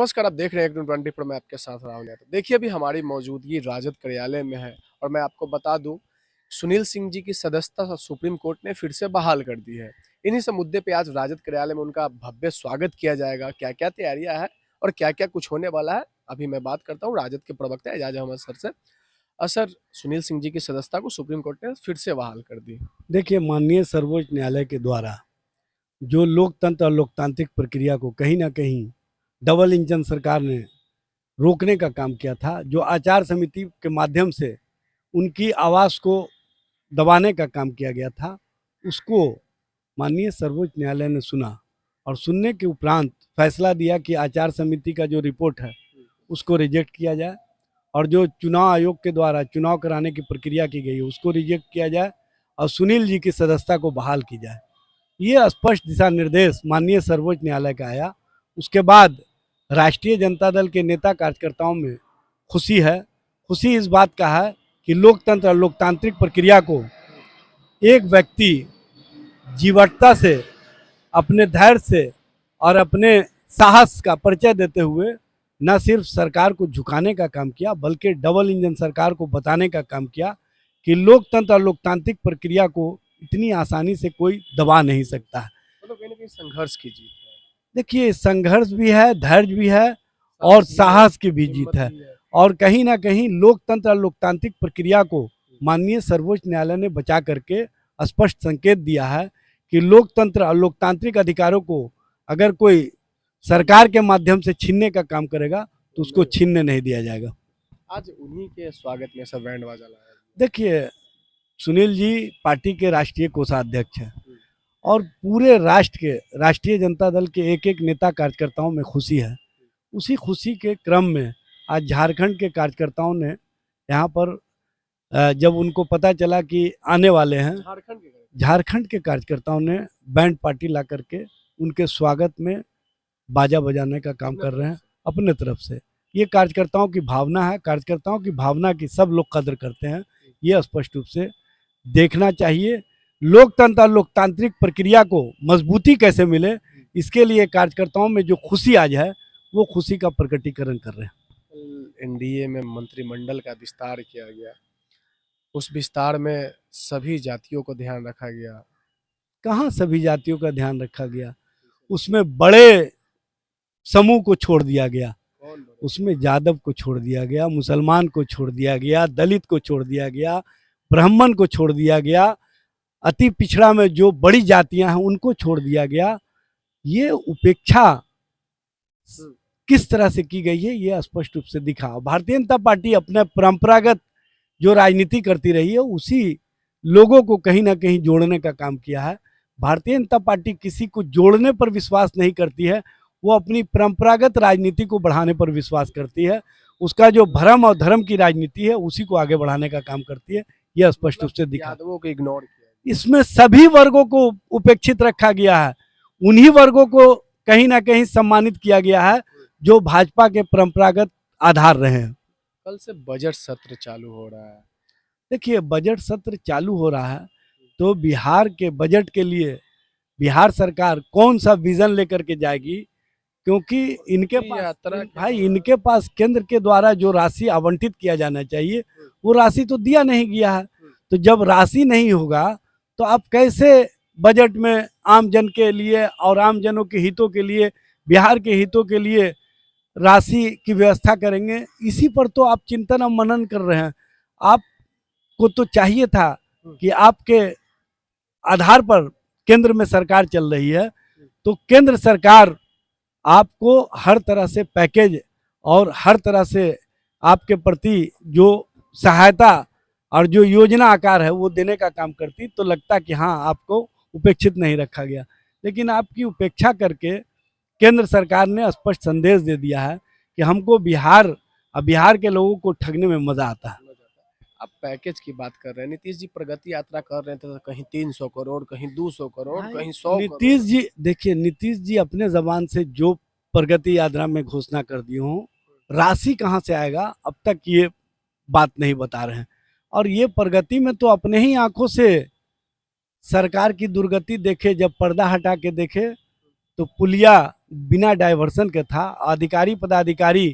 नमस्कार, आप देख रहे हैं एक 20 पर मैं आपके साथ राहुल यादव। देखिए, अभी हमारी मौजूदगी राजद कार्यालय में है और मैं आपको बता दूं, सुनील सिंह जी की सदस्यता सुप्रीम कोर्ट ने फिर से बहाल कर दी है। इन्हीं सब मुद्दे पे आज राजद कार्यालय में उनका भव्य स्वागत किया जाएगा। क्या-क्या तैयारियां हैं और क्या-क्या कुछ होने वाला है, अभी मैं बात करता हूँ राजद के प्रवक्ता एजाज अहमद सर से। सर, सुनील सिंह जी की सदस्यता को सुप्रीम कोर्ट ने फिर से बहाल कर दी। देखिए, माननीय सर्वोच्च न्यायालय के द्वारा जो लोकतंत्र और लोकतांत्रिक प्रक्रिया को कहीं ना कहीं डबल इंजन सरकार ने रोकने का काम किया था, जो आचार समिति के माध्यम से उनकी आवाज़ को दबाने का काम किया गया था, उसको माननीय सर्वोच्च न्यायालय ने सुना और सुनने के उपरांत फैसला दिया कि आचार समिति का जो रिपोर्ट है उसको रिजेक्ट किया जाए और जो चुनाव आयोग के द्वारा चुनाव कराने की प्रक्रिया की गई है उसको रिजेक्ट किया जाए और सुनील जी की सदस्यता को बहाल की जाए। ये स्पष्ट दिशा निर्देश माननीय सर्वोच्च न्यायालय का आया। उसके बाद राष्ट्रीय जनता दल के नेता कार्यकर्ताओं में खुशी है। खुशी इस बात का है कि लोकतंत्र और लोकतांत्रिक प्रक्रिया को एक व्यक्ति जीवटता से, अपने धैर्य से और अपने साहस का परिचय देते हुए न सिर्फ सरकार को झुकाने का काम किया बल्कि डबल इंजन सरकार को बताने का काम किया कि लोकतंत्र और लोकतांत्रिक प्रक्रिया को इतनी आसानी से कोई दबा नहीं सकता है। मतलब कहीं ना कहीं संघर्ष की जीत है। देखिए, संघर्ष भी है, धैर्य भी है और साहस की भी जीत है। और कहीं ना कहीं लोकतंत्र और लोकतांत्रिक प्रक्रिया को माननीय सर्वोच्च न्यायालय ने बचा करके स्पष्ट संकेत दिया है कि लोकतंत्र और लोकतांत्रिक अधिकारों को अगर कोई सरकार के माध्यम से छीनने का काम करेगा तो उसको छीनने नहीं दिया जाएगा। आज उन्हीं के स्वागत में सब बैंड बाजा लाया। देखिए, सुनील जी पार्टी के राष्ट्रीय कोषाध्यक्ष हैं और पूरे राष्ट्र के राष्ट्रीय जनता दल के एक एक नेता कार्यकर्ताओं में खुशी है। उसी खुशी के क्रम में आज झारखंड के कार्यकर्ताओं ने यहाँ पर जब उनको पता चला कि आने वाले हैं, झारखंड के कार्यकर्ताओं ने बैंड पार्टी ला करके उनके स्वागत में बाजा बजाने का काम कर रहे हैं अपने तरफ से। ये कार्यकर्ताओं की भावना है, कार्यकर्ताओं की भावना की सब लोग कदर करते हैं, ये स्पष्ट रूप से देखना चाहिए। लोकतंत्र और लोकतांत्रिक प्रक्रिया को मजबूती कैसे मिले, इसके लिए कार्यकर्ताओं में जो खुशी आज है वो खुशी का प्रकटीकरण कर रहे हैं। एनडीए में मंत्रिमंडल का विस्तार किया गया, उस विस्तार में सभी जातियों को ध्यान रखा गया। कहाँ सभी जातियों का ध्यान रखा गया? उसमें बड़े समूह को छोड़ दिया गया, उसमें यादव को छोड़ दिया गया, मुसलमान को छोड़ दिया गया, दलित को छोड़ दिया गया, ब्राह्मण को छोड़ दिया गया, अति पिछड़ा में जो बड़ी जातियां हैं उनको छोड़ दिया गया। ये उपेक्षा किस तरह से की गई है ये स्पष्ट रूप से दिखा। भारतीय जनता पार्टी अपने परंपरागत जो राजनीति करती रही है उसी लोगों को कहीं ना कहीं जोड़ने का काम किया है। भारतीय जनता पार्टी किसी को जोड़ने पर विश्वास नहीं करती है, वो अपनी परंपरागत राजनीति को बढ़ाने पर विश्वास करती है। उसका जो भरम और धर्म की राजनीति है उसी को आगे बढ़ाने का काम करती है, यह स्पष्ट रूप से दिखा। यादवों को इग्नोर किया, इसमें सभी वर्गों को उपेक्षित रखा गया है, उन्हीं वर्गों को कहीं ना कहीं सम्मानित किया गया है जो भाजपा के परंपरागत आधार रहे हैं। कल से बजट सत्र चालू हो रहा है। देखिए, बजट सत्र चालू हो रहा है तो बिहार के बजट के लिए बिहार सरकार कौन सा विजन लेकर के जाएगी, क्योंकि इनके पास केंद्र के द्वारा जो राशि आवंटित किया जाना चाहिए वो राशि तो दिया नहीं गया है। तो जब राशि नहीं होगा तो आप कैसे बजट में आम जन के लिए और आम जनों के हितों के लिए, बिहार के हितों के लिए राशि की व्यवस्था करेंगे? इसी पर तो आप चिंतन और मनन कर रहे हैं। आपको तो चाहिए था कि आपके आधार पर केंद्र में सरकार चल रही है तो केंद्र सरकार आपको हर तरह से पैकेज और हर तरह से आपके प्रति जो सहायता और जो योजना आकार है वो देने का काम करती, तो लगता कि हाँ आपको उपेक्षित नहीं रखा गया। लेकिन आपकी उपेक्षा करके केंद्र सरकार ने स्पष्ट संदेश दे दिया है कि हमको बिहार के लोगों को ठगने में मजा आता है। आप पैकेज की बात कर रहे हैं, नीतीश जी प्रगति यात्रा कर रहे थे तो कहीं 300 करोड़, कहीं 200 करोड़, कहीं 100 करोड़। नीतीश जी, देखिए, नीतीश जी अपने जबान से जो प्रगति यात्रा में घोषणा कर दी हो, राशि कहाँ से आएगा अब तक ये बात नहीं बता रहे हैं। और ये प्रगति में तो अपने ही आंखों से सरकार की दुर्गति देखे, जब पर्दा हटा के देखे तो पुलिया बिना डायवर्सन के था। अधिकारी पदाधिकारी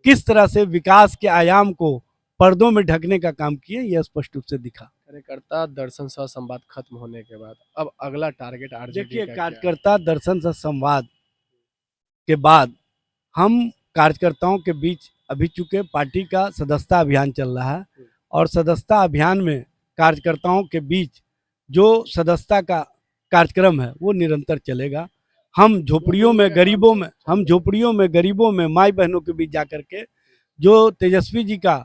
किस तरह से विकास के आयाम को पर्दों में ढकने का काम किए, यह स्पष्ट रूप से दिखा। कार्यकर्ता दर्शन सह संवाद खत्म होने के बाद अब अगला टारगेट आरजेडी देखिए, का क्या है? कार्यकर्ता दर्शन से संवाद के बाद हम कार्यकर्ताओं के बीच अभी चूंकि पार्टी का सदस्यता अभियान चल रहा है और सदस्यता अभियान में कार्यकर्ताओं के बीच जो सदस्यता का कार्यक्रम है वो निरंतर चलेगा। हम झोपड़ियों में गरीबों में माई बहनों के बीच जाकर के जो तेजस्वी जी का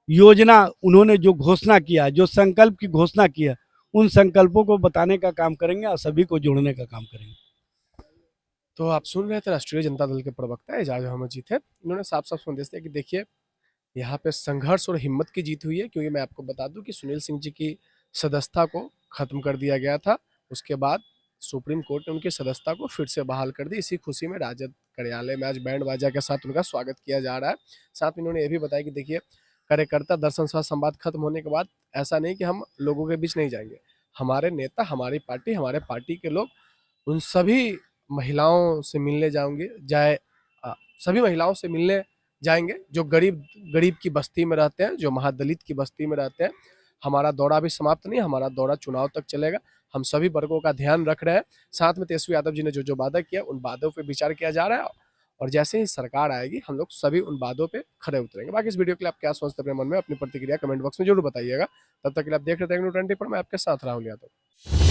योजना उन्होंने जो घोषणा किया, जो संकल्प की घोषणा की है, उन संकल्पों को बताने का काम करेंगे और सभी को जोड़ने का काम करेंगे। तो आप सुन रहे थे राष्ट्रीय जनता दल के प्रवक्ता एजाज अहमद जी थे। इन्होंने साफ साफ संदेश दिया कि देखिए यहाँ पे संघर्ष और हिम्मत की जीत हुई है, क्योंकि मैं आपको बता दूं कि सुनील सिंह जी की सदस्यता को खत्म कर दिया गया था। उसके बाद सुप्रीम कोर्ट ने उनकी सदस्यता को फिर से बहाल कर दी। इसी खुशी में राजद कार्यालय में आज बैंड बाजा के साथ उनका स्वागत किया जा रहा है। साथ में इन्होंने ये भी बताया कि देखिए कार्यकर्ता दर्शन सह संवाद खत्म होने के बाद ऐसा नहीं कि हम लोगों के बीच नहीं जाएंगे। हमारे नेता, हमारी पार्टी, हमारे पार्टी के लोग उन सभी महिलाओं से मिलने सभी महिलाओं से मिलने जाएंगे जो गरीब गरीब की बस्ती में रहते हैं, जो महादलित की बस्ती में रहते हैं। हमारा दौरा अभी समाप्त नहीं, हमारा दौरा चुनाव तक चलेगा। हम सभी वर्गों का ध्यान रख रहे हैं। साथ में तेजस्वी यादव जी ने जो जो वादा किया उन वादों पे विचार किया जा रहा है और जैसे ही सरकार आएगी हम लोग सभी उन वादों पे खड़े उतरेंगे। बाकी इस वीडियो के लिए आप क्या सोचते हैं अपने मन में, अपनी प्रतिक्रिया कमेंट बॉक्स में जरूर बताइएगा। तब तक के लिए आप देख रहे थे न्यू 20 पर, मैं आपके साथ राहुल यादव।